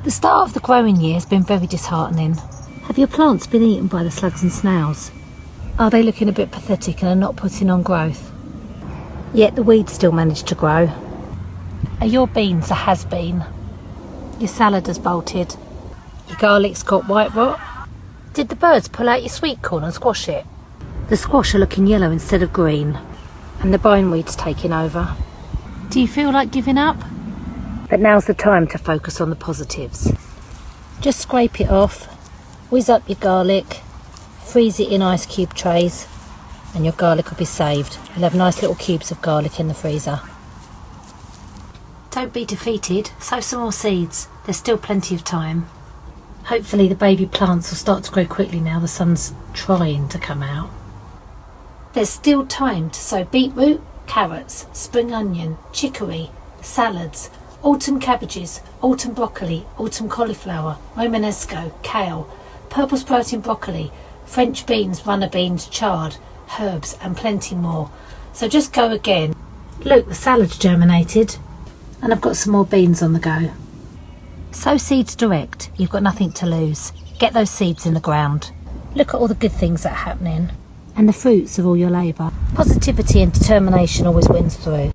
The start of the growing year has been very disheartening. Have your plants been eaten by the slugs and snails? Are they looking a bit pathetic and are not putting on growth? Yet the weeds still manage to grow. Are your beans a has-been? Your salad has bolted. Your garlic's got white rot. Did the birds pull out your sweet corn and squash it? The squash are looking yellow instead of green, and the bindweed's taking over. Do you feel like giving up? But now's the time to focus on the positives. Just scrape it off, whiz up your garlic, freeze it in ice cube trays, and your garlic will be saved. You'll have nice little cubes of garlic in the freezer. Don't be defeated, sow some more seeds. There's still plenty of time. Hopefully the baby plants will start to grow quickly now the sun's trying to come out. There's still time to sow beetroot, carrots, spring onion, chicory, salads, autumn cabbages, autumn broccoli, autumn cauliflower, romanesco, kale, purple sprouting broccoli, French beans, runner beans, chard, herbs and plenty more. So just go again. Look, the salad's germinated and I've got some more beans on the go. Sow seeds direct. You've got nothing to lose. Get those seeds in the ground. Look at all the good things that are happening and the fruits of all your labour. Positivity and determination always wins through.